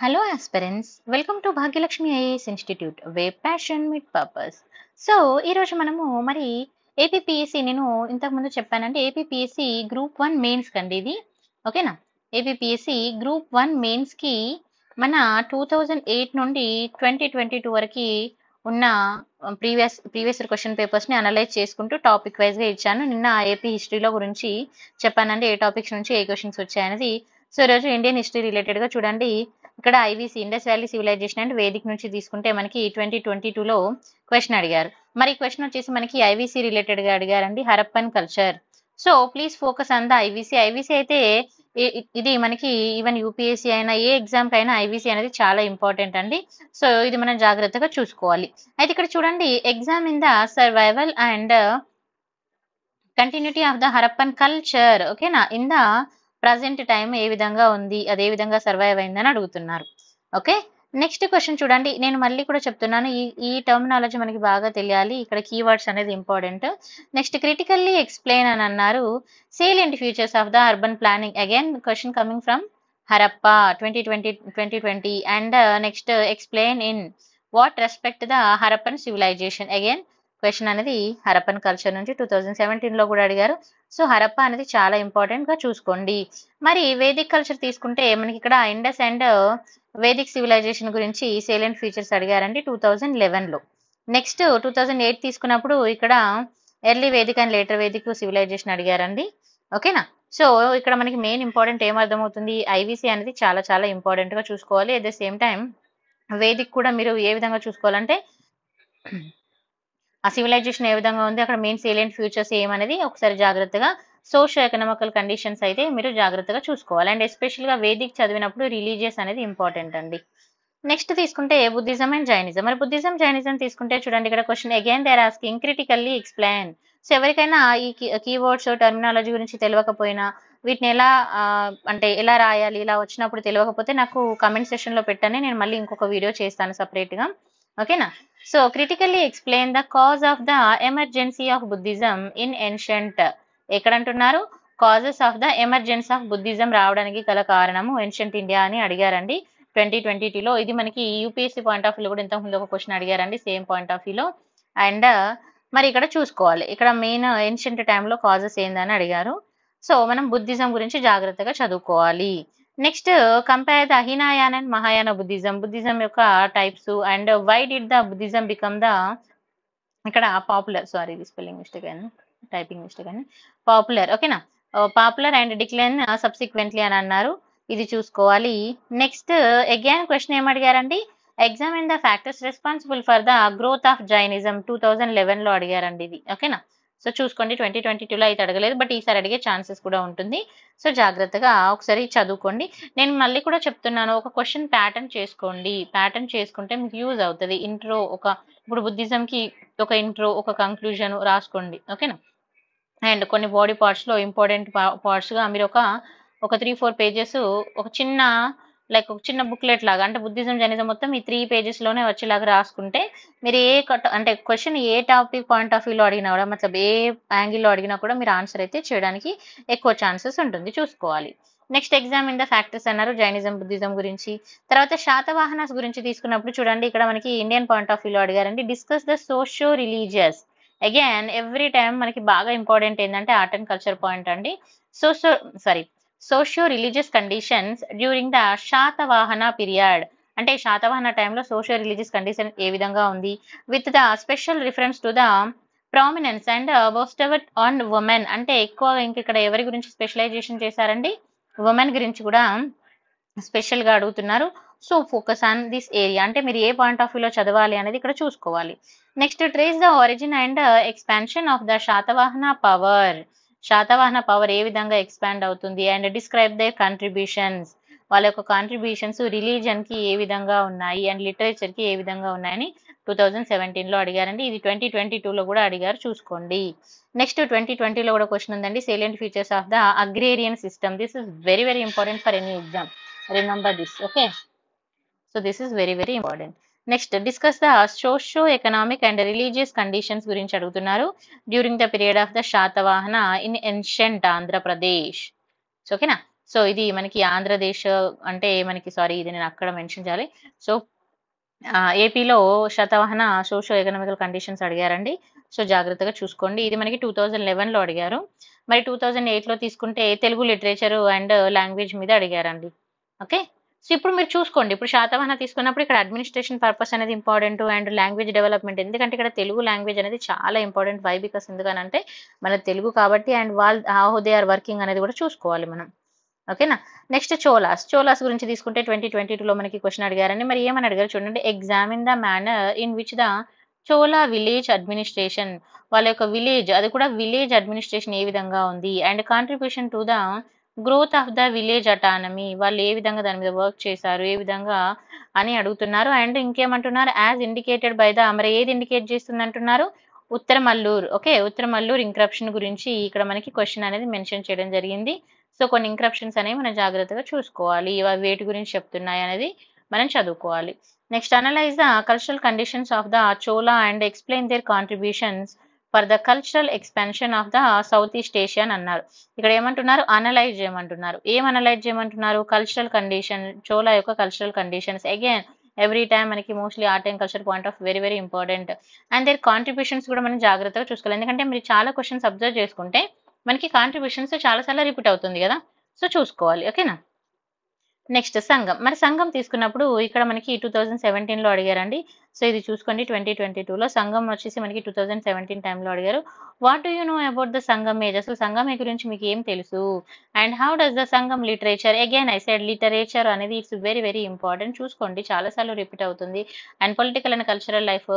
Hello, aspirants. Welcome to Bhagyalakshmi IAS Institute, where passion meet purpose. So ఈరోజు మనము మరి APPSC నేను ఇంతకుముందు చెప్పానంటే ఏపీపీఎస్సీ గ్రూప్ 1 మెయిన్స్ కండి ఇది ఓకేనా. ఏపీపీఎస్సీ గ్రూప్ 1 మెయిన్స్కి మన 2008 నుండి 2022 వరకు ఉన్న ప్రీవియస్ క్వశ్చన్ పేపర్స్ని అనలైజ్ చేసుకుంటూ టాపిక్ వైజ్గా ఇచ్చాను. నిన్న ఏపీ హిస్టరీలో గురించి చెప్పానంటే ఏ టాపిక్స్ నుంచి ఏ క్వశ్చన్స్ వచ్చాయనేది. సో ఈరోజు ఇండియన్ హిస్టరీ రిలేటెడ్గా చూడండి. ఇక్కడ IVC Indus valley civilization and Vedic నుంచి తీసుకుంటే మనకి 2022లో క్వశ్చన్ అడిగారు. మరి క్వశ్చన్ వచ్చేసి మనకి ఐవీసీ రిలేటెడ్గా అడిగారండి, Harappan culture. So please focus on the IVC. IVC అయితే ఇది మనకి ఈవెన్ యూపీఎస్సీ అయినా ఏ ఎగ్జామ్ కైనా ఐవీసీ అనేది చాలా ఇంపార్టెంట్ అండి. సో ఇది మనం జాగ్రత్తగా చూసుకోవాలి. అయితే ఇక్కడ చూడండి, exam in the survival and continuity of the Harappan culture ఓకేనా ఇన్ ద ప్రజెంట్ టైం ఏ విధంగా ఉంది, అదే విధంగా సర్వైవ్ అయిందని అడుగుతున్నారు. ఓకే, నెక్స్ట్ క్వశ్చన్ చూడండి. నేను మళ్ళీ కూడా చెప్తున్నాను, ఈ టర్మినాలజీ మనకి బాగా తెలియాలి. ఇక్కడ కీవర్డ్స్ అనేది ఇంపార్టెంట్. నెక్స్ట్ క్రిటికల్లీ ఎక్స్ప్లెయిన్ అని అన్నారు salient features of the urban planning. Again question coming from Harappa 2020 and next explain in what respect the Harappan civilization. Again question అనేది హరప్పన్ కల్చర్ నుంచి 2017లో కూడా అడిగారు. సో హరప్పా అనేది చాలా ఇంపార్టెంట్ గా చూసుకోండి. మరి వేదిక్ కల్చర్ తీసుకుంటే మనకి ఇక్కడ ఇండస్ అండ్ వేదిక్ సివిలైజేషన్ గురించి సేలియంట్ ఫీచర్స్ అడిగారండి 2011లో. నెక్స్ట్ 2008 తీసుకున్నప్పుడు ఇక్కడ early Vedic and later Vedic civilization అడిగారండి. ఓకేనా. సో ఇక్కడ మనకి మెయిన్ ఇంపార్టెంట్ ఏం అర్థమవుతుంది, ఐవీసీ అనేది చాలా చాలా ఇంపార్టెంట్ గా చూసుకోవాలి. At the same time Vedic కూడా మీరు ఏ విధంగా చూసుకోవాలంటే ఆ సివిలైజేషన్ ఏ విధంగా ఉంది, అక్కడ మెయిన్ సేలియంట్ ఫ్యూచర్స్ ఏమనేది ఒకసారి జాగ్రత్తగా సోషో ఎకనామికల్ కండిషన్స్ అయితే మీరు జాగ్రత్తగా చూసుకోవాలి. అండ్ ఎస్పెషల్గా వేదిక్ చదివినప్పుడు రిలీజియస్ అనేది ఇంపార్టెంట్ అండి. నెక్స్ట్ తీసుకుంటే బుద్ధిజం అండ్ జైనిజం. మరి బుద్ధిజం జైనిజం తీసుకుంటే చూడండి, ఇక్కడ question again they are asking critically explain. So ఎవరికైనా ఈ కీవర్డ్స్ టర్మినాలజీ గురించి తెలియకపోయినా వీటిని అంటే ఎలా రాయాలి, ఇలా వచ్చినప్పుడు తెలియకపోతే నాకు కమెంట్ సెషన్లో పెట్టండి, నేను మళ్ళీ ఇంకొక వీడియో చేస్తాను సపరేట్గా. ఓకేనా. So critically explain the cause of the emergency of Buddhism in ancient. ఎక్కడంటున్నారు, causes of the emergency of Buddhism రావడానికి గల కారణము ఏన్షియంట్ ఇండియా అని అడిగారండి 2022లో. ఇది మనకి యూపీఎస్సీ పాయింట్ ఆఫ్ వ్యూలో కూడా ఇంతకుముందు ఒక క్వశ్చన్ అడిగారండి సేమ్ పాయింట్ ఆఫ్ వ్యూలో. అండ్ మరి ఇక్కడ చూసుకోవాలి, ఇక్కడ మెయిన్ ఏన్షియంట్ టైంలో కాజెస్ ఏందని అడిగారు. సో మనం బుద్ధిజం గురించి జాగ్రత్తగా చదువుకోవాలి. Next compare the Hinayana and Mahayana Buddhism యొక్క types and why did the Buddhism become the ఇక్కడ పాపులర్, సారీ ఇది స్పెల్లింగ్ మిస్టేక్ అని టైపింగ్ మిస్టేక్ అని పాపులర్. ఓకేనా, పాపులర్ అండ్ డిక్లైన్ సబ్సిక్వెంట్లీ అని అన్నారు, ఇది చూసుకోవాలి. నెక్స్ట్ అగైన్ క్వశ్చన్ ఏం అడిగారండి, examine the factors responsible for the growth of Jainism 2011లో అడిగారండి ఇది. ఓకేనా. సో చూసుకోండి, 2022లో అయితే అడగలేదు, బట్ ఈసారి అడిగే ఛాన్సెస్ కూడా ఉంటుంది. సో జాగ్రత్తగా ఒకసారి చదువుకోండి. నేను మళ్ళీ కూడా చెప్తున్నాను, ఒక క్వశ్చన్ ప్యాటర్న్ చేసుకోండి, ప్యాటర్న్ చేసుకుంటే మీకు యూజ్ అవుతుంది. ఇంట్రో ఇప్పుడు బుద్ధిజంకి ఒక ఇంట్రో, ఒక కంక్లూజన్ రాసుకోండి. ఓకేనా. అండ్ కొన్ని బాడీ పార్ట్స్లో ఇంపార్టెంట్ పార్ట్స్గా మీరు ఒక 3-4 పేజెస్ ఒక చిన్న ఒక చిన్న బుక్లెట్ లాగా, అంటే బుద్ధిజం జైనిజం మొత్తం ఈ 3 పేజెస్లోనే వచ్చేలాగా రాసుకుంటే మీరు అంటే question A topic point of వ్యూలో అడిగినా కూడా, మతలబ్ ఏ యాంగిల్లో అడిగినా కూడా మీరు ఆన్సర్ అయితే చేయడానికి ఎక్కువ ఛాన్సెస్ ఉంటుంది, చూసుకోవాలి. Next exam in the factors అన్నారు జైనిజం బుద్ధిజం గురించి. తర్వాత శాతవాహనాస్ గురించి తీసుకున్నప్పుడు చూడండి, ఇక్కడ మనకి ఇండియన్ పాయింట్ ఆఫ్ వ్యూలో అడిగారండి discuss the socio religious. Again every time మనకి బాగా ఇంపార్టెంట్ ఏంటంటే ఆర్ట్ అండ్ కల్చర్ పాయింట్ అండి. Socio religious conditions during the Satavahana period. అంటే శాతవాహన టైంలో సోషియో రిలీజియస్ కండిషన్ ఏ విధంగా ఉంది, with the special reference to the prominence and బోస్టెవట్ ఆన్ ఉమెన్. అంటే ఎక్కువ ఇక్కడ ఎవరి గురించి స్పెషలైజేషన్ చేశారండి, ఉమెన్ గురించి కూడా స్పెషల్గా అడుగుతున్నారు. So focus on this area, అంటే మీరు ఏ పాయింట్ ఆఫ్ వ్యూలో చదవాలి అనేది ఇక్కడ చూసుకోవాలి. Next trace the origin and expansion of the Satavahana power. Satavahana power ఏ విధంగా ఎక్స్పాండ్ అవుతుంది, అండ్ డిస్క్రైబ్ ద కాంట్రిబ్యూషన్స్, వాళ్ళ యొక్క కాంట్రిబ్యూషన్స్ రిలీజన్కి ఏ విధంగా ఉన్నాయి అండ్ లిటరేచర్కి ఏ విధంగా ఉన్నాయని 2017లో అడిగారండి. ఇది 2022లో కూడా అడిగారు, చూసుకోండి. నెక్స్ట్ 2020లో కూడా క్వశ్చన్ ఉందండి, salient features of the agrarian system. This is very very important for any exam, remember this. Okay, so this is very very important. Next discuss the socio economic and religious conditions గురించి అడుగుతున్నారు during the period of the Satavahana in ancient Andhra Pradesh. ఓకేనా. So ఇది మనకి ఆంధ్రదేశ్ అంటే మనకి sorry ఇది నేను అక్కడ మెన్షన్ చేయాలి. సో ఏపీలో శతవాహన సోషో ఎకనామికల్ కండిషన్స్ అడిగారండి. సో జాగ్రత్తగా చూసుకోండి. ఇది మనకి 2011లో అడిగారు. మరి 2008లో తీసుకుంటే తెలుగు లిటరేచర్ అండ్ లాంగ్వేజ్ మీద అడిగారండి. ఓకే. సో ఇప్పుడు మీరు చూసుకోండి. ఇప్పుడు శాతవాహన తీసుకున్నప్పుడు ఇక్కడ అడ్మినిస్ట్రేషన్ పర్పస్ అనేది ఇంపార్టెంట్ అండ్ లాంగ్వేజ్ డెవలప్మెంట్. ఎందుకంటే ఇక్కడ తెలుగు లాంగ్వేజ్ అనేది చాలా ఇంపార్టెంట్. వై బికాస్ ఎందుకనంటే మన తెలుగు కాబట్టి అండ్ వాళ్ళు హౌ దే ఆర్ వర్కింగ్ అనేది కూడా చూసుకోవాలి మనం. ఓకేనా. నెక్స్ట్ చోలాస్ గురించి తీసుకుంటే 2022లో మనకి క్వశ్చన్ అడిగారండి. మరి ఏమని అడిగారు చూడండి. Examine the manner in which the Chola village administration, వాళ్ళ యొక్క విలేజ్, అది కూడా విలేజ్ అడ్మినిస్ట్రేషన్ ఏ విధంగా ఉంది and contribution to the growth of the village autonomy, వాళ్ళు ఏ విధంగా దాని మీద వర్క్ చేశారు, ఏ విధంగా అని అడుగుతున్నారు. అండ్ ఇంకేమంటున్నారు, యాజ్ ఇండికేటెడ్ బై ద, మరి ఏది ఇండికేట్ చేస్తుంది అంటున్నారు, ఉత్తరమల్లూరు. ఓకే, ఉత్తరమల్లూరు ఇంక్రప్షన్ గురించి ఇక్కడ మనకి క్వశ్చన్ అనేది మెన్షన్ చేయడం జరిగింది. సో కొన్ని ఇంక్రప్షన్స్ అనేవి మనం జాగ్రత్తగా చూసుకోవాలి. ఇవి వేటి గురించి చెప్తున్నాయి అనేది మనం చదువుకోవాలి. Next analyse the cultural conditions of the Chola and explain their contributions for the cultural expansion of the South East Asia అని అన్నారు. ఇక్కడ ఏమంటున్నారు, అనలైజ్ చేయమంటున్నారు. ఏం అనలైజ్ చేయమంటున్నారు, కల్చరల్ కండిషన్, చోలా యొక్క cultural conditions. Again every time మనకి mostly art and culture point of very very important. And their contributions కూడా మనం జాగ్రత్తగా చూసుకోవాలి. ఎందుకంటే మీరు చాలా క్వశ్చన్స్ అబ్జర్వ్ చేసుకుంటే మనకి కాంట్రిబ్యూషన్స్ చాలాసార్లు రిపీట్ అవుతుంది కదా, సో చూసుకోవాలి. ఓకేనా. నెక్స్ట్ సంఘం. మరి సంఘం తీసుకున్నప్పుడు ఇక్కడ మనకి 2017లో అడిగారండి. సో ఇది చూసుకోండి. 2022లో సంఘం వచ్చేసి మనకి 2017 టైంలో అడిగారు. What do you know about the సంఘం ఏజ్, అసలు సంఘం గురించి మీకు ఏం తెలుసు అండ్ హౌ డస్ ద సంఘం literature. Again I said literature అనేది ఇట్స్ వెరీ వెరీ ఇంపార్టెంట్. చూసుకోండి, చాలాసార్లు రిపీట్ అవుతుంది. And political and cultural life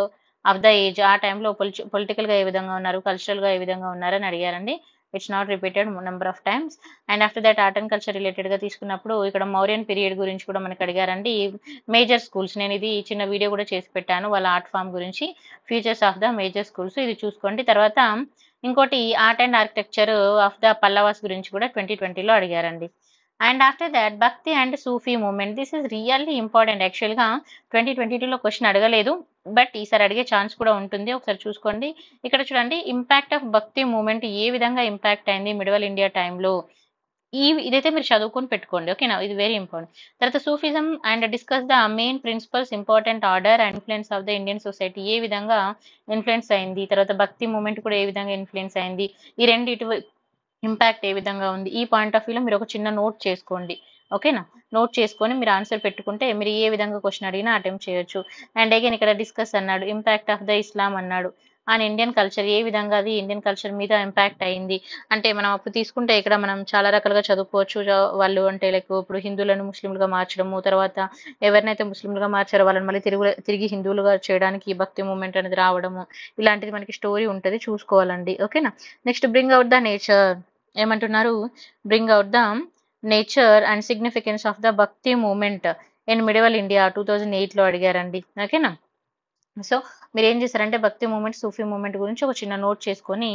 of the age, ఆ టైంలో పొలిటికల్గా ఏ విధంగా ఉన్నారు, కల్చరల్గా ఏ విధంగా ఉన్నారని అడిగారండి. It's not repeated number of times. And after that art and culture రిలేటెడ్గా తీసుకున్నప్పుడు ఇక్కడ మౌర్యన్ పీరియడ్ గురించి కూడా మనకి అడిగారండి. మేజర్ స్కూల్స్, నేను ఇది చిన్న వీడియో కూడా చేసి పెట్టాను వాళ్ళ ఆర్ట్ ఫామ్ గురించి, futures of the major schools, ఇది చూసుకోండి. తర్వాత ఇంకోటి art and architecture of the Pallavas గురించి కూడా 2020లో అడిగారండి. And after that bhakti and Sufi movement, this is really important. యాక్చువల్గా 2022లో క్వశ్చన్ అడగలేదు, బట్ ఈసారి అడిగే ఛాన్స్ కూడా ఉంటుంది. ఒకసారి చూసుకోండి. ఇక్కడ చూడండి, ఇంపాక్ట్ ఆఫ్ భక్తి మూమెంట్ ఏ విధంగా ఇంపాక్ట్ అయింది మిడివల్ ఇండియా టైంలో, ఇదైతే మీరు చదువుకొని పెట్టుకోండి. ఓకేనా, ఇది వెరీ ఇంపార్టెంట్. తర్వాత Sufism and discuss the main principles, important order and influence of the Indian society, ఏ విధంగా ఇన్ఫ్లుయెన్స్ అయింది. తర్వాత భక్తి మూమెంట్ కూడా ఏ విధంగా ఇన్ఫ్లుయెన్స్ అయింది, ఈ రెండిటి ఇంపాక్ట్ ఏ విధంగా ఉంది. ఈ పాయింట్ ఆఫ్ వ్యూలో మీరు ఒక చిన్న నోట్ చేసుకోండి. ఓకేనా, నోట్ చేసుకొని మీరు ఆన్సర్ పెట్టుకుంటే మీరు ఏ విధంగా క్వశ్చన్ అడిగినా అటెంప్ట్ చేయొచ్చు. అండ్ అగైన్ ఇక్కడ డిస్కస్ అన్నాడు, ఇంపాక్ట్ ఆఫ్ ద ఇస్లాం అన్నాడు, అండ్ ఇండియన్ కల్చర్ ఏ విధంగా అది ఇండియన్ కల్చర్ మీద ఇంపాక్ట్ అయింది. అంటే మనం అప్పుడు తీసుకుంటే ఇక్కడ మనం చాలా రకాలుగా చదువుకోవచ్చు. వాళ్ళు అంటే లైక్ ఇప్పుడు హిందువులను ముస్లింలుగా మార్చడము, తర్వాత ఎవరినైతే ముస్లింలుగా మార్చారో వాళ్ళని మళ్ళీ తిరిగి హిందువులుగా చేయడానికి భక్తి మూమెంట్ అనేది రావడము, ఇలాంటిది మనకి స్టోరీ ఉంటుంది, చూసుకోవాలండి. ఓకేనా. Next bring out the nature, ఏమంటున్నారు, bring out the nature and significance of the bhakti movement in medieval India 2008లో అడిగారండి. ఓకేనా. సో మీరు ఏం చేశారంటే భక్తి మూమెంట్, సూఫీ మూమెంట్ గురించి ఒక చిన్న నోట్ చేసుకొని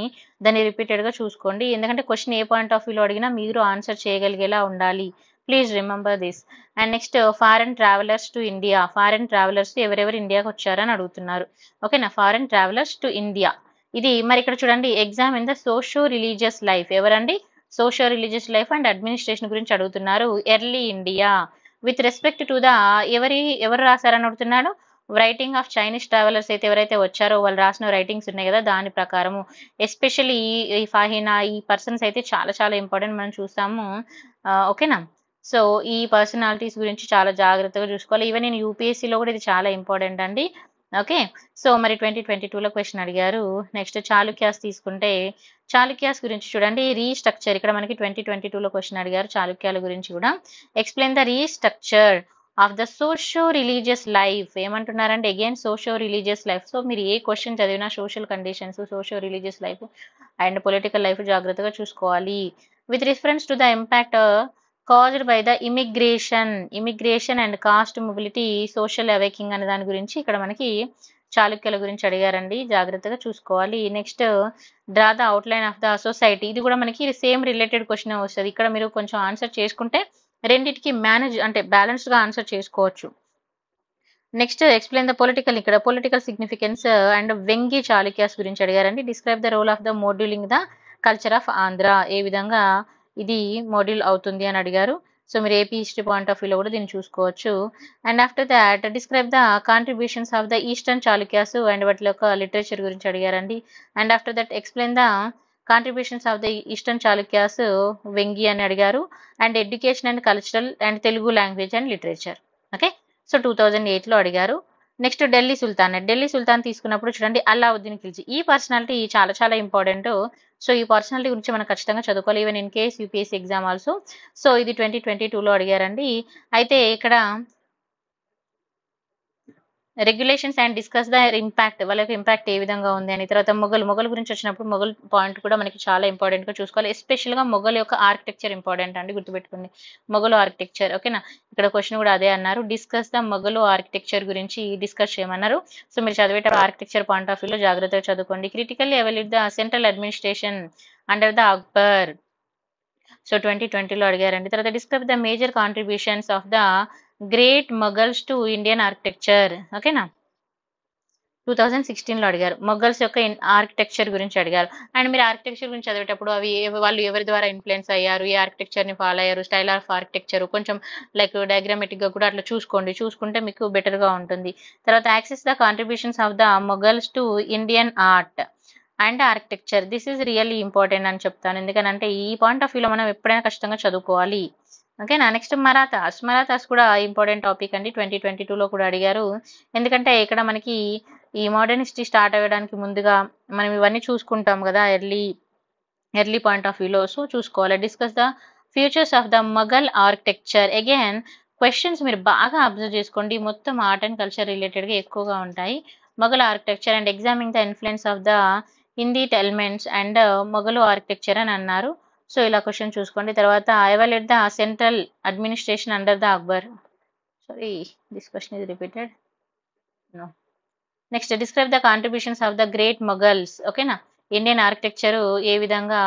దాన్ని రిపీటెడ్గా చూసుకోండి. ఎందుకంటే క్వశ్చన్ ఏ పాయింట్ ఆఫ్ వ్యూలో అడిగినా మీరు ఆన్సర్ చేయగలిగేలా ఉండాలి. Please remember this. And next foreign travellers to India, foreign travellers ఎవరెవరు ఇండియాకి వచ్చారని అడుగుతున్నారు. ఓకేనా, ఫారెన్ ట్రావెలర్స్ టు ఇండియా. ఇది మరి ఇక్కడ చూడండి, exam in the socio religious life, ఎవరండి, socio religious life and administration గురించి అడుగుతున్నారు. Early India with respect to the, ఎవరు రాశారని అడుగుతున్నాడు, రైటింగ్ ఆఫ్ చైనీస్ ట్రావెలర్స్ అయితే ఎవరైతే వచ్చారో వాళ్ళు రాసిన రైటింగ్స్ ఉన్నాయి కదా, దాని ప్రకారము. ఎస్పెషల్లీ ఈ ఫాహినా, ఈ పర్సన్స్ అయితే చాలా చాలా ఇంపార్టెంట్, మనం చూస్తాము. ఓకేనా. సో ఈ పర్సనాలిటీస్ గురించి చాలా జాగ్రత్తగా చూసుకోవాలి. ఈవెన్ నేను యూపీఎస్సీలో కూడా ఇది చాలా ఇంపార్టెంట్ అండి. ఓకే. సో మరి 2022లో క్వశ్చన్ అడిగారు. నెక్స్ట్ చాళుక్యాస్ తీసుకుంటే, చాళుక్యాస్ గురించి చూడండి, రీస్ట్రక్చర్, ఇక్కడ మనకి 2022లో క్వశ్చన్ అడిగారు చాళుక్యాల గురించి కూడా. Explain the restructure of the socio religious life, ఏమంటున్నారంటే again socio religious life. So మీరు ఏ క్వశ్చన్ చదివినా social conditions, socio religious life and political life జాగ్రత్తగా చూసుకోవాలి. With reference to the impact caused by the immigration and caste mobility, social awakening అనే దాని గురించి ఇక్కడ మనకి చాళుక్యుల గురించి అడిగారండి, జాగ్రత్తగా చూసుకోవాలి. Next draw the outline of the society, ఇది కూడా మనకి సేమ్ రిలేటెడ్ క్వశ్చన్ వస్తుంది. ఇక్కడ మీరు కొంచెం ఆన్సర్ చేసుకుంటే రెండింటికి మేనేజ్ అంటే బ్యాలెన్స్డ్ గా ఆన్సర్ చేసుకోవచ్చు. నెక్స్ట్ ఎక్స్ప్లెయిన్ ద పొలిటికల్, ఇక్కడ political significance and Vengi Chalukyas గురించి అడిగారండి. Describe the role of the moulding the culture of Andhra, ఏ విధంగా ఇది మాడ్యూల్ అవుతుంది అని అడిగారు. సో మీరు ఏపీ హిస్టరీ పాయింట్ ఆఫ్ వ్యూలో కూడా దీన్ని చూసుకోవచ్చు. And after that describe the contributions of the eastern Chalukyas and వాటి యొక్క లిటరేచర్ గురించి అడిగారండి. And after that explain the contributions of the eastern Chalukyas Vengi అని అడిగారు. And education and cultural and Telugu language and literature. Okay, so 2008లో అడిగారు. నెక్స్ట్ ఢిల్లీ సుల్తాన్ తీసుకున్నప్పుడు చూడండి అల్లావుద్దీన్ ఖిల్జీ. ఈ పర్సనాలిటీ చాలా చాలా ఇంపార్టెంట్. సో ఈ పర్సనాలిటీ గురించి మనం ఖచ్చితంగా చదువుకోవాలి, even in case UPSC exam also. So ఇది 2022లో అడిగారండి. అయితే ఇక్కడ regulations and discuss the impact, వాళ్ళ యొక్క ఇంపాక్ట్ ఏ విధంగా ఉంది అని. తర్వాత మొఘల్ గురించి వచ్చినప్పుడు మొఘల్ పాయింట్ కూడా మనకి చాలా ఇంపార్టెంట్ గా చూసుకోవాలి. ఎస్పెషల్ గా మొఘల్ యొక్క ఆర్కిటెక్చర్ ఇంపార్టెంట్ అండి, గుర్తుపెట్టుకోండి. మొఘల్ ఆర్కిటెక్చర్, ఓకేనా. ఇక్కడ క్వశ్చన్ కూడా అదే అన్నారు, డిస్కస్ ద మొఘల్ ఆర్కిటెక్చర్ గురించి డిస్కస్ చేయమన్నారు. సో మీరు చదివేటప్పుడు ఆర్కిటెక్చర్ పాయింట్ ఆఫ్ వ్యూలో జాగ్రత్తగా చదువుకోండి. Critically evaluate the central administration under the Akbar. So 2020లో అడిగారండి. తర్వాత describe the major contributions of the great Mughals to Indian architecture. ఓకేనా, 2016లో అడిగారు. మొఘల్స్ యొక్క ఆర్కిటెక్చర్ గురించి అడిగారు. అండ్ మీరు ఆర్కిటెక్చర్ గురించి చదివేటప్పుడు అవి వాళ్ళు ఎవరి ద్వారా ఇన్ఫ్లుయెన్స్ అయ్యారు, ఏ ఆర్కిటెక్చర్ ని ఫాలో అయ్యారు, స్టైల్ ఆఫ్ ఆర్కిటెక్చర్ కొంచెం లైక్ డయాగ్రామెటిక్ గా కూడా అట్లా చూసుకుంటే మీకు బెటర్ గా ఉంటుంది. తర్వాత access the contributions of the Mughals to Indian art and architecture. This is really important అని చెప్తాను, ఎందుకంటే ఈ పాయింట్ ఆఫ్ వ్యూలో మనం ఎప్పుడైనా ఖచ్చితంగా చదువుకోవాలి. ఓకేనా. నెక్స్ట్ మరాఠాస్ కూడా ఇంపార్టెంట్ టాపిక్ అండి, 2022లో కూడా అడిగారు. ఎందుకంటే ఇక్కడ మనకి ఈ మోడర్న్ హిస్టరీ స్టార్ట్ అవ్వడానికి ముందుగా మనం ఇవన్నీ చూసుకుంటాం కదా ఎర్లీ పాయింట్ ఆఫ్ వ్యూలో. సో చూసుకోవాలి. Discuss the futures of the Mughal architecture. Again questions మీరు బాగా అబ్జర్వ్ చేసుకోండి, మొత్తం ఆర్ట్ అండ్ కల్చర్ రిలేటెడ్ గా ఎక్కువగా ఉంటాయి. Mughal architecture and examining the influence of the Hindi elements and Mughal architecture అని అన్నారు. సో ఇలా క్వశ్చన్ చూసుకోండి. తర్వాత evaluate the central administration under the Akbar. Sorry, this question is repeated. No. Next describe the contributions of the great Mughals. ఓకేనా, Indian architecture ఏ విధంగా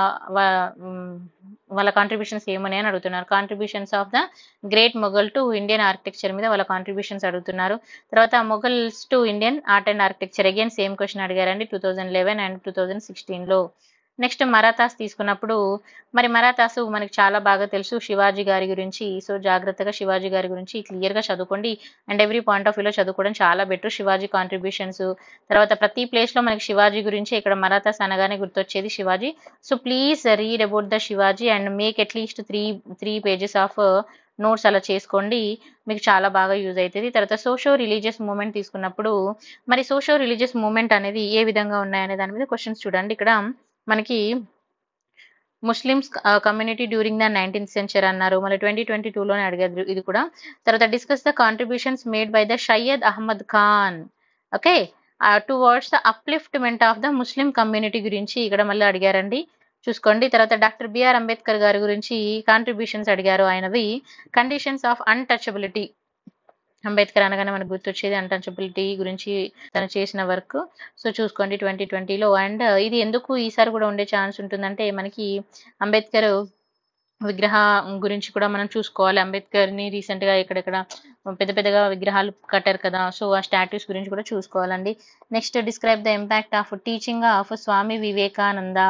వాళ్ళ contributions ఏమని అని అడుగుతున్నారు. Contributions of the great Mughal to Indian architecture మీద వాళ్ళ కాంట్రిబ్యూషన్స్ అడుగుతున్నారు. తర్వాత Mughals to Indian art and architecture, again same question అడిగారండి 2011 అండ్ 2016లో. నెక్స్ట్ మరాఠాస్ తీసుకున్నప్పుడు మరి మరాఠాస్ మనకి చాలా బాగా తెలుసు శివాజీ గారి గురించి. సో జాగ్రత్తగా శివాజీ గారి గురించి క్లియర్ గా చదువుకోండి. అండ్ ఎవ్రీ పాయింట్ ఆఫ్ వ్యూలో చదువుకోవడం చాలా బెటర్. శివాజీ కాంట్రిబ్యూషన్స్, తర్వాత ప్రతి ప్లేస్ లో మనకి శివాజీ గురించి, ఇక్కడ మరాఠాస్ అనగానే గుర్తొచ్చేది Shivaji. So please read about the Shivaji and make at least three pages of notes అలా చేసుకోండి, మీకు చాలా బాగా యూజ్ అవుతుంది. తర్వాత సోషో రిలీజియస్ మూమెంట్ తీసుకున్నప్పుడు మరి సోషో రిలీజియస్ మూమెంట్ అనేది ఏ విధంగా ఉన్నాయనే దాని మీద క్వశ్చన్స్ చూడండి. ఇక్కడ మనకి Muslims community during the 19th century అన్నారు, మళ్ళీ 2022లోనే అడిగారు ఇది కూడా. తర్వాత discuss the contributions made by the Sayyid Ahmad Khan, okay, towards the upliftment of the Muslim community గురించి ఇక్కడ మళ్ళీ అడిగారండి, చూసుకోండి. తర్వాత డాక్టర్ బిఆర్ అంబేద్కర్ గారి గురించి కాంట్రిబ్యూషన్స్ అడిగారు ఆయనవి. కండిషన్స్ ఆఫ్ అన్టచబిలిటీ, అంబేద్కర్ అనగానే మనకు గుర్తొచ్చేది అన్టచబిలిటీ గురించి తను చేసిన వర్క్. సో చూసుకోండి 2020లో. అండ్ ఇది ఎందుకు ఈసారి కూడా ఉండే ఛాన్స్ ఉంటుందంటే మనకి అంబేద్కర్ విగ్రహం గురించి కూడా మనం చూసుకోవాలి. అంబేద్కర్ ని రీసెంట్ గా ఎక్కడెక్కడ పెద్దగా విగ్రహాలు కట్టారు కదా, సో ఆ స్టాట్యూస్ గురించి కూడా చూసుకోవాలండి. Next describe the impact of teaching of Swami Vivekananda.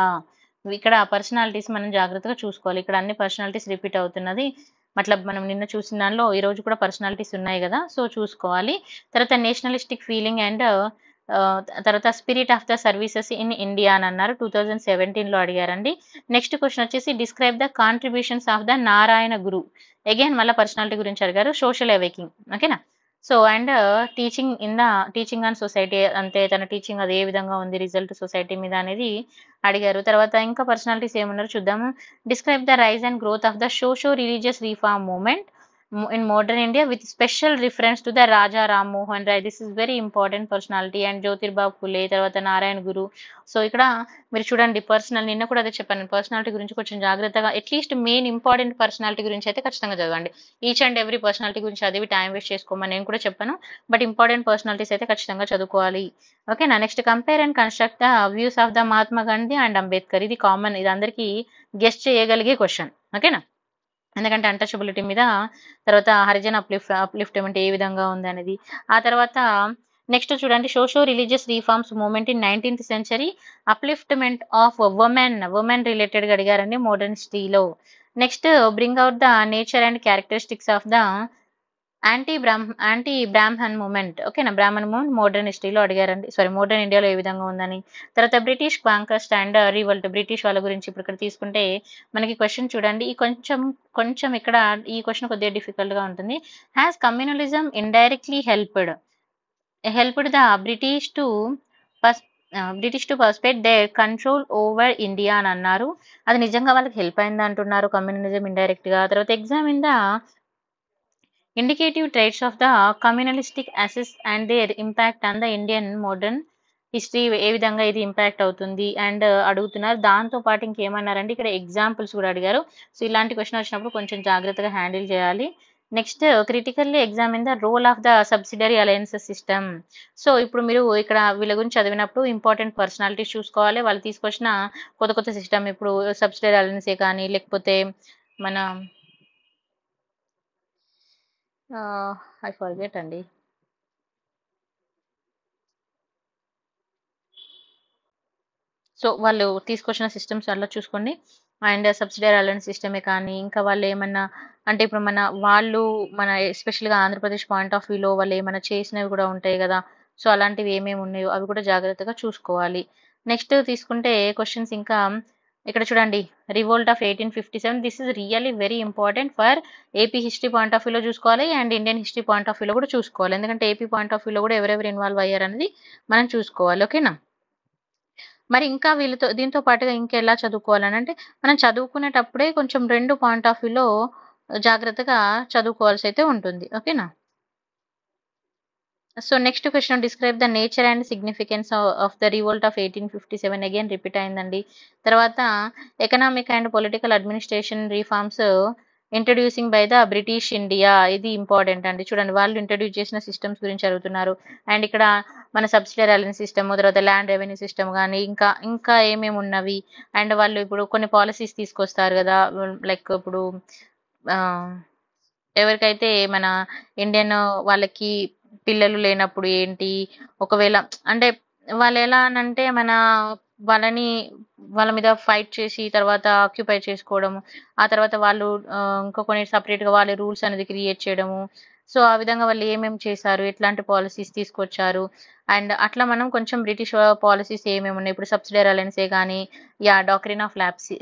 ఇక్కడ పర్సనాలిటీస్ మనం జాగ్రత్తగా చూసుకోవాలి, ఇక్కడ అన్ని పర్సనాలిటీస్ రిపీట్ అవుతున్నది. మతలబ్ మనం నిన్న చూసిన దానిలో ఈ రోజు కూడా పర్సనాలిటీస్ ఉన్నాయి కదా, సో చూసుకోవాలి. తర్వాత నేషనలిస్టిక్ ఫీలింగ్ అండ్ తర్వాత spirit of the services in India అని అన్నారు, 2017లో అడిగారండి. నెక్స్ట్ క్వశ్చన్ వచ్చేసి describe the contributions of the Narayana Guru. Again మళ్ళీ పర్సనాలిటీ గురించి అడిగారు. సోషల్ అవేకింగ్, ఓకేనా. So and teaching and society, అంటే తన టీచింగ్ అది ఏ విధంగా ఉంది రిజల్ట్ సొసైటీ మీద అనేది అడిగారు. తర్వాత ఇంకా పర్సనాలిటీస్ ఏమన్నారో చూద్దాము. Describe the rise and growth of the socio religious reform movement in modern India with special reference to the Raja Ram Mohan Rai. This is very important personality. and Jyotirba Phule, తర్వాత నారాయణ గురు. So ఇక్కడ మీరు చూడండి personal, నిన్న కూడా అదే చెప్పాను, personality గురించి కొంచెం జాగ్రత్తగా అట్లీస్ట్ మెయిన్ ఇంపార్టెంట్ పర్సనాలిటీ గురించి అయితే ఖచ్చితంగా చదవండి. ఈచ్ అండ్ ఎవ్రీ పర్సనాలిటీ గురించి చదివి టైం వేస్ట్ చేసుకోమని నేను కూడా చెప్పాను, బట్ ఇంపార్టెంట్ పర్సనాలిటీస్ అయితే ఖచ్చితంగా చదువుకోవాలి. ఓకేనా. Next compare and construct the views of the Mahatma Gandhi and Ambedkar. ఇది కామన్, ఇది అందరికీ గెస్ట్ చేయగలిగే క్వశ్చన్, ఓకేనా. ఎందుకంటే అన్టచబిలిటీ మీద, తర్వాత హరిజన్ అప్లిఫ్ట్మెంట్ ఏ విధంగా ఉంది అనేది. ఆ తర్వాత నెక్స్ట్ చూడండి socio religious reforms movement in 19th century, upliftment of women related గా అడిగారండి మోడర్న్ హిస్టరీలో. Next bring out the nature and characteristics of the anti Brahman movement. ఓకేనా, బ్రాహ్మణ్ మూమెంట్ మోడర్న్ హిస్టరీలో అడిగారండి, సారీ మోడర్న్ ఇండియాలో ఏ విధంగా ఉందని. తర్వాత బ్రిటిష్ కాంకస్ట్ అండ్ రివల్ట్, బ్రిటిష్ వాళ్ళ గురించి ఇప్పుడు ఇక్కడ తీసుకుంటే మనకి క్వశ్చన్ చూడండి, ఈ కొంచెం ఇక్కడ ఈ క్వశ్చన్ కొద్దిగా డిఫికల్ట్ గా ఉంటుంది. Has communalism indirectly helped the British to పర్స్పెక్ట్ there control over India అని అన్నారు. అది నిజంగా వాళ్ళకి హెల్ప్ అయింది అంటున్నారు కమ్యూనలిజం ఇండైరెక్ట్ గా. తర్వాత examine the indicative traits of the communalistic assess and their impact on the Indian modern history, ఏ విధంగా ఇది ఇంపాక్ట్ అవుతుంది అండ్ అడుగుతున్నారు. దాంతో పాటు ఇంకేమన్నారంటే ఇక్కడ ఎగ్జాంపుల్స్ కూడా అడిగారు. సో ఇలాంటి క్వశ్చన్ వచ్చినప్పుడు కొంచెం జాగ్రత్తగా హ్యాండిల్ చేయాలి. Next critically examine the role of the subsidiary alliances system. So ఇప్పుడు మీరు ఇక్కడ వీళ్ళ గురించి చదివినప్పుడు ఇంపార్టెంట్ పర్సనాలిటీస్ చూసుకోవాలి, వాళ్ళు తీసుకొచ్చిన కొత్త సిస్టమ్, ఇప్పుడు సబ్సిడరీ అలయన్సే కానీ లేకపోతే మన ఐ ఫర్గెట్ అండి, సో వాళ్ళు తీసుకొచ్చిన సిస్టమ్స్ అలా చూసుకోండి. అండ్ సబ్సిడరీ అలయన్స్ సిస్టమే కానీ ఇంకా వాళ్ళు ఏమన్నా అంటే ఇప్పుడు మన ఎస్పెషల్గా ఆంధ్రప్రదేశ్ పాయింట్ ఆఫ్ వ్యూలో వాళ్ళు ఏమైనా చేసినవి కూడా ఉంటాయి కదా, సో అలాంటివి ఏమేమి ఉన్నాయో అవి కూడా జాగ్రత్తగా చూసుకోవాలి. నెక్స్ట్ తీసుకుంటే క్వశ్చన్స్ ఇంకా ఇక్కడ చూడండి, revolt of 1857, this is really very important for AP history point of వ్యూలో చూసుకోవాలి and Indian history point of వ్యూలో కూడా చూసుకోవాలి, ఎందుకంటే ఏపీ పాయింట్ ఆఫ్ వ్యూలో కూడా ఎవరెవరు ఇన్వాల్వ్ అయ్యారు అనేది మనం చూసుకోవాలి. ఓకేనా, మరి ఇంకా దీంతో పాటుగా ఇంకెలా చదువుకోవాలని అంటే మనం చదువుకునేటప్పుడే కొంచెం 2 పాయింట్ ఆఫ్ వ్యూలో జాగ్రత్తగా చదువుకోవాల్సి అయితే ఉంటుంది. ఓకేనా, so next question, describe the nature and significance of the revolt of 1857, again repeat అయిందండి. తర్వాత economic and political administration reforms introducing by the British India, ఇది ఇంపార్టెంట్ అండి. చూడండి వాళ్ళు ఇంట్రడ్యూస్ చేసిన సిస్టమ్స్ గురించి అడుగుతున్నారు. అండ్ ఇక్కడ మన సబ్సిడరీ అలయన్స్ సిస్టమ్, తర్వాత ల్యాండ్ రెవెన్యూ సిస్టమ్ కానీ ఇంకా ఏమేమి ఉన్నవి, అండ్ వాళ్ళు ఇప్పుడు కొన్ని పాలసీస్ తీసుకొస్తారు కదా, లైక్ ఇప్పుడు ఎవరికైతే మన ఇండియన్ వాళ్ళకి పిల్లలు లేనప్పుడు ఏంటి, ఒకవేళ అంటే వాళ్ళు ఎలా అనంటే వాళ్ళని వాళ్ళ మీద ఫైట్ చేసి తర్వాత ఆక్యుపై చేసుకోవడము, ఆ తర్వాత వాళ్ళు ఇంకా కొన్ని సపరేట్గా వాళ్ళ రూల్స్ అనేది క్రియేట్ చేయడము, సో ఆ విధంగా వాళ్ళు ఏమేమి చేశారు, ఎట్లాంటి పాలసీస్ తీసుకొచ్చారు, అండ్ అట్లా మనం కొంచెం బ్రిటిష్ పాలసీస్ ఏమేమి ఉన్నాయి, ఇప్పుడు సబ్సిడరీ అలయన్సే కానీ డాక్ట్రిన్ ఆఫ్ ల్యాప్సీ,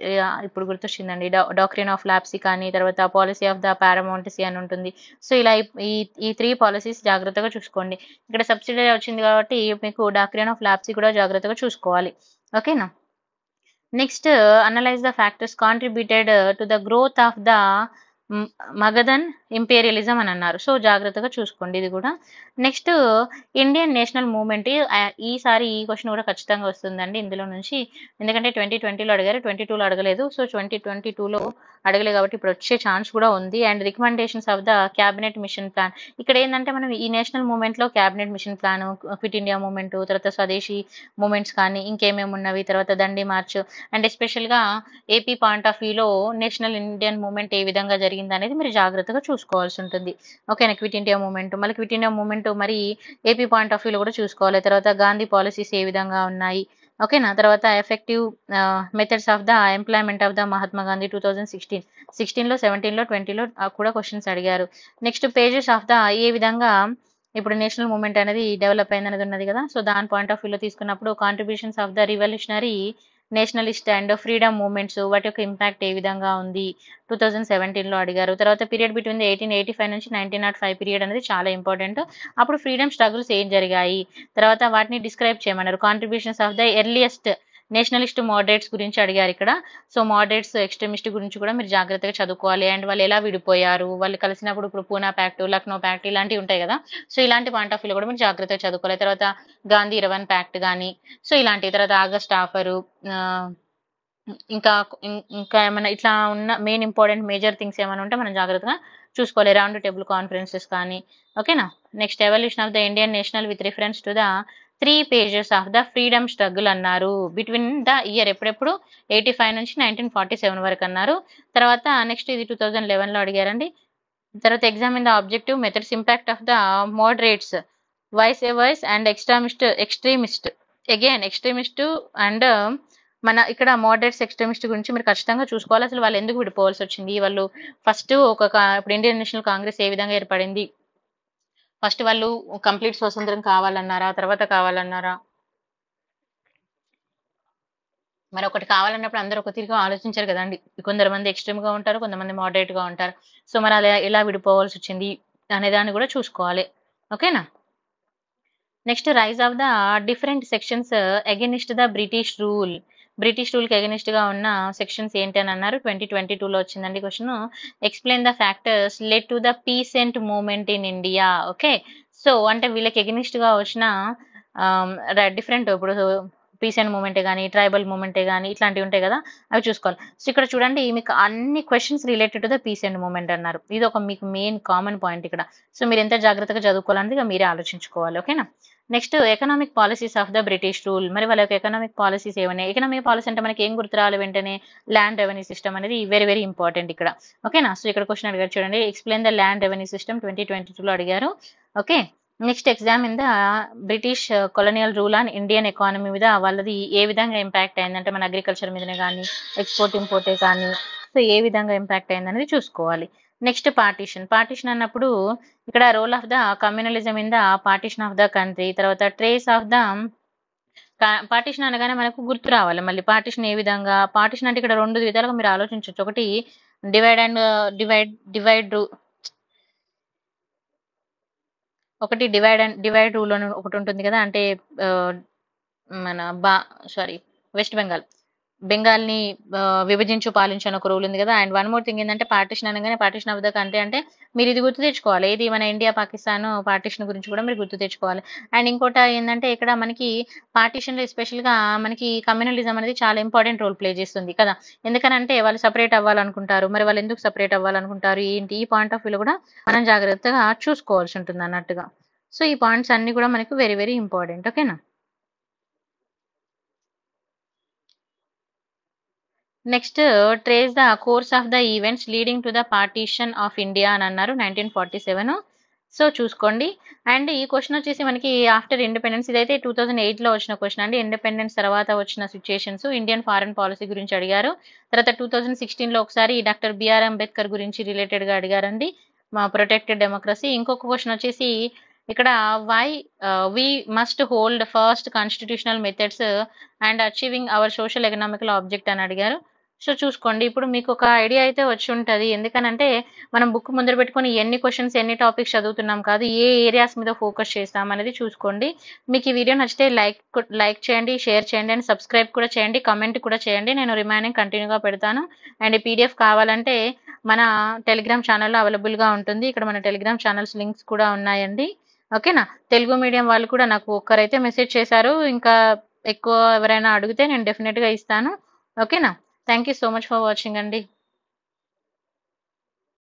ఇప్పుడు గుర్తొచ్చిందండి, డాక్ట్రిన్ ఆఫ్ ల్యాప్సీ కానీ తర్వాత పాలసీ ఆఫ్ ద పారామౌంటసీ అని ఉంటుంది. సో ఇలా ఈ 3 పాలసీస్ జాగ్రత్తగా చూసుకోండి. ఇక్కడ సబ్సిడరీ వచ్చింది కాబట్టి మీకు డాక్ట్రిన్ ఆఫ్ ల్యాప్సీ కూడా జాగ్రత్తగా చూసుకోవాలి. ఓకేనా, next analyse the factors contributed to the growth of the Magadhan imperialism అని అన్నారు. సో జాగ్రత్తగా చూసుకోండి ఇది కూడా. నెక్స్ట్ ఇండియన్ నేషనల్ మూవ్మెంట్, ఈసారి ఈ క్వశ్చన్ కూడా ఖచ్చితంగా వస్తుందండి ఇందులో నుంచి, ఎందుకంటే 2020లో అడిగారు, 22లో అడగలేదు, సో 2022లో అడగలేదు కాబట్టి ఇప్పుడు వచ్చే ఛాన్స్ కూడా ఉంది. And recommendations of the cabinet mission plan, ఇక్కడ ఏంటంటే మనం ఈ నేషనల్ మూవ్మెంట్లో cabinet mission plan, quit India movement, తర్వాత స్వదేశీ మూమెంట్స్ కానీ ఇంకేమేమి ఉన్నవి, తర్వాత దండి మార్చ్, అండ్ ఎస్పెషల్గా ఏపీ పాయింట్ ఆఫ్ వ్యూలో నేషనల్ ఇండియన్ మూవ్మెంట్ ఏ విధంగా జరిగింది అనేది మీరు జాగ్రత్తగా చూసుకోవాల్సి ఉంటుంది. ఓకేనా, క్విట్ ఇండియా మూవ్మెంట్, మళ్ళీ క్విట్ ఇండియా మూవ్మెంట్ మరి ఏపీ పాయింట్ ఆఫ్ వ్యూలో కూడా చూసుకోవాలి. తర్వాత గాంధీ పాలసీస్ ఏ విధంగా ఉన్నాయి. ఓకేనా, తర్వాత effective methods of the employment of the Mahatma Gandhi 2016లో 17లో 20లో కూడా క్వశ్చన్స్ అడిగారు. నెక్స్ట్ పేజెస్ ఆఫ్ ద ఏ విధంగా ఇప్పుడు నేషనల్ మూవ్మెంట్ అనేది డెవలప్ అయింది అనేది ఉన్నది కదా, సో దాని పాయింట్ ఆఫ్ వ్యూలో తీసుకున్నప్పుడు contributions of the revolutionary Nationalist and freedom movements వాటి యొక్క ఇంపాక్ట్ ఏ విధంగా ఉంది 2017లో అడిగారు. తర్వాత పీరియడ్ బిట్వీన్ 1885 నుంచి 1905 పీరియడ్ అనేది చాలా ఇంపార్టెంట్, అప్పుడు ఫ్రీడమ్ స్ట్రగుల్స్ ఏం జరిగాయి, తర్వాత వాటిని డిస్క్రైబ్ చేయమన్నారు. Contributions of the earliest Nationalist moderates గురించి అడిగారు ఇక్కడ, సో మోడరేట్స్ ఎక్స్ట్రీమిస్ట్ గురించి కూడా మీరు జాగ్రత్తగా చదువుకోవాలి. అండ్ వాళ్ళు ఎలా విడిపోయారు, వాళ్ళు కలిసినప్పుడు ఇప్పుడు పూనా ప్యాక్ట్, లక్నో ప్యాక్ట్ ఇలాంటివి ఉంటాయి కదా, సో ఇలాంటి పాయింట్ ఆఫ్ వ్యూలో కూడా మీరు జాగ్రత్తగా చదువుకోవాలి. తర్వాత గాంధీ ఇరవన్ ప్యాక్ట్ కానీ, సో ఇలాంటి తర్వాత ఆగస్ట్ ఆఫరు, ఇంకా ఇంకా ఏమైనా ఇట్లా ఉన్న మెయిన్ ఇంపార్టెంట్ మేజర్ థింగ్స్ ఏమైనా ఉంటే మనం జాగ్రత్తగా చూసుకోవాలి. రౌండ్ టేబుల్ కాన్ఫరెన్సెస్ కానీ. ఓకేనా, next evolution of the Indian national with reference to the 3 pages of the freedom struggle అన్నారు. బిట్వీన్ ద ఇయర్ ఎప్పుడెప్పుడు 85 నుంచి 1947 వరకు అన్నారు. తర్వాత నెక్స్ట్ ఇది 2011లో అడిగారండి. తర్వాత examine the objective methods impact of the moderates wise and extremist again extremist and మన ఇక్కడ మోడరేట్స్ ఎక్స్ట్రీమిస్ట్ గురించి మీరు ఖచ్చితంగా చూసుకోవాలి. అసలు వాళ్ళు ఎందుకు విడిపోవాల్సి వచ్చింది, వాళ్ళు ఫస్ట్ ఇప్పుడు ఇండియన్ నేషనల్ కాంగ్రెస్ ఏ విధంగా ఏర్పడింది, ఫస్ట్ వాళ్ళు కంప్లీట్ స్వతంత్రం కావాలన్నారా, తర్వాత కావాలన్నారా, మరి ఒకటి కావాలన్నప్పుడు అందరూ ఒక తీరుగా ఆలోచించారు కదండి. కొంతమంది ఎక్స్ట్రీమ్ గా ఉంటారు, కొంతమంది మోడరేట్ గా ఉంటారు. సో మరి అలా ఎలా విడిపోవాల్సి వచ్చింది అనే దాన్ని కూడా చూసుకోవాలి. ఓకేనా. Next rise of the different sections against the British rule. British rule కి అగెనిస్ట్ గా ఉన్న సెక్షన్స్ ఏంటి అని అన్నారు. 2022లో వచ్చిందండి question. Explain the factors led to the peasant movement in India. Okay, so అంటే వీళ్ళకి అగెనిస్ట్ గా వచ్చిన డిఫరెంట్, ఇప్పుడు పీసెంట్ మూమెంటే కానీ, ట్రైబల్ మూమెంటే కానీ, ఇట్లాంటివి ఉంటాయి కదా, అవి చూసుకోవాలి. సో ఇక్కడ చూడండి, మీకు అన్ని questions related to the peasant movement అన్నారు. ఇది ఒక మీకు మెయిన్ కామన్ పాయింట్ ఇక్కడ. సో మీరు ఎంత జాగ్రత్తగా చదువుకోవాలనేది ఇక మీరే ఆలోచించుకోవాలి. ఓకేనా. Next economic policies of the British rule. మరి వాళ్ళ యొక్క ఎకనామిక్ పాలసీస్ ఏమన్నాయి? ఎకనామిక్ పాలసీ అంటే మనకి ఏం గుర్తు రావాలి వెంటనే? ల్యాండ్ రెవెన్యూ సిస్టమ్ అనేది వెరీ వెరీ ఇంపార్టెంట్ ఇక్కడ. ఓకేనా. సో ఇక్కడ క్వశ్చన్ అడిగారు చూడండి, explain the land revenue system 2022లో అడిగారు. Okay. Next exam in the British colonial rule on Indian economy మీద వాళ్ళది ఏ విధంగా ఇంపాక్ట్ అయిందంటే మన అగ్రికల్చర్ మీదనే కానీ, ఎక్స్పోర్ట్ ఇంపోర్టే కానీ, సో ఏ విధంగా ఇంపాక్ట్ అయింది అనేది చూసుకోవాలి. నెక్స్ట్ పార్టీషన్ అన్నప్పుడు ఇక్కడ role of the communalism in the partition of the country, తర్వాత ట్రేస్ ఆఫ్ ద పార్టీషన్ అనగానే మనకు గుర్తు రావాలి. మళ్ళీ పార్టీషన్ ఏ విధంగా, పార్టీషన్ అంటే ఇక్కడ రెండు విధాలుగా మీరు ఆలోచించవచ్చు. ఒకటి డివైడ్ అండ్ డివైడ్ రూల్ అని ఒకటి ఉంటుంది కదా, అంటే మన వెస్ట్ బెంగాల్ని విభజించు పాలించు అని ఒక రూల్ ఉంది కదా. అండ్ వన్ మోర్ థింగ్ ఏంటంటే పార్టీషన్ అనగానే పార్టీషన్ ఆఫ్ ద కంట్రీ అంటే మీరు ఇది గుర్తు తెచ్చుకోవాలి, ఇది మన ఇండియా పాకిస్తాన్ పార్టీషన్ గురించి కూడా మీరు గుర్తు తెచ్చుకోవాలి. అండ్ ఇంకోటి ఏంటంటే ఇక్కడ మనకి పార్టీషన్లో ఎస్పెషల్గా మనకి కమ్యూనలిజం అనేది చాలా ఇంపార్టెంట్ రోల్ ప్లే చేస్తుంది కదా. ఎందుకనంటే వాళ్ళు సపరేట్ అవ్వాలనుకుంటారు, మరి వాళ్ళు ఎందుకు సపరేట్ అవ్వాలనుకుంటారు ఏంటి, ఈ పాయింట్ ఆఫ్ వ్యూలో కూడా మనం జాగ్రత్తగా చూసుకోవాల్సి ఉంటుంది అన్నట్టుగా. సో ఈ పాయింట్స్ అన్ని కూడా మనకు వెరీ వెరీ ఇంపార్టెంట్. ఓకేనా. Next trace the course of the events leading to the partition of India అని అన్నారు 1947. సో చూసుకోండి. అండ్ ఈ క్వశ్చన్ వచ్చేసి మనకి ఆఫ్టర్ ఇండిపెండెన్స్, ఇదైతే 2008లో వచ్చిన క్వశ్చన్ అండి. ఇండిపెండెన్స్ తర్వాత వచ్చిన సిచ్యుయేషన్స్, ఇండియన్ ఫారెన్ పాలసీ గురించి అడిగారు. తర్వాత 2016లో ఒకసారి డాక్టర్ బిఆర్ అంబేద్కర్ గురించి రిలేటెడ్ గా అడిగారండి, మా ప్రొటెక్టెడ్ డెమోక్రసీ. ఇంకొక క్వశ్చన్ వచ్చేసి ఇక్కడ why we must hold fast constitutional methods and achieving our social economical object అని అడిగారు. సో చూసుకోండి, ఇప్పుడు మీకు ఒక ఐడియా అయితే వచ్చి ఉంటుంది. ఎందుకనంటే మనం బుక్ ముందర పెట్టుకొని ఎన్ని క్వశ్చన్స్ ఎన్ని టాపిక్స్ చదువుతున్నాం కాదు, ఏ ఏరియాస్ మీద ఫోకస్ చేస్తాం అనేది చూసుకోండి. మీకు ఈ వీడియో నచ్చితే లైక్ చేయండి, షేర్ చేయండి, అండ్ సబ్స్క్రైబ్ కూడా చేయండి, కమెంట్ కూడా చేయండి. నేను రిమైనింగ్ కంటిన్యూగా పెడతాను. అండ్ పీడిఎఫ్ కావాలంటే మన టెలిగ్రామ్ ఛానల్లో అవైలబుల్గా ఉంటుంది. ఇక్కడ మన టెలిగ్రామ్ ఛానల్స్ లింక్స్ కూడా ఉన్నాయండి. ఓకేనా. తెలుగు మీడియం వాళ్ళు కూడా నాకు ఒక్కరైతే మెసేజ్ చేశారు, ఇంకా ఎక్కువ ఎవరైనా అడిగితే నేను డెఫినెట్గా ఇస్తాను. ఓకేనా. Thank you so much for watching అండి.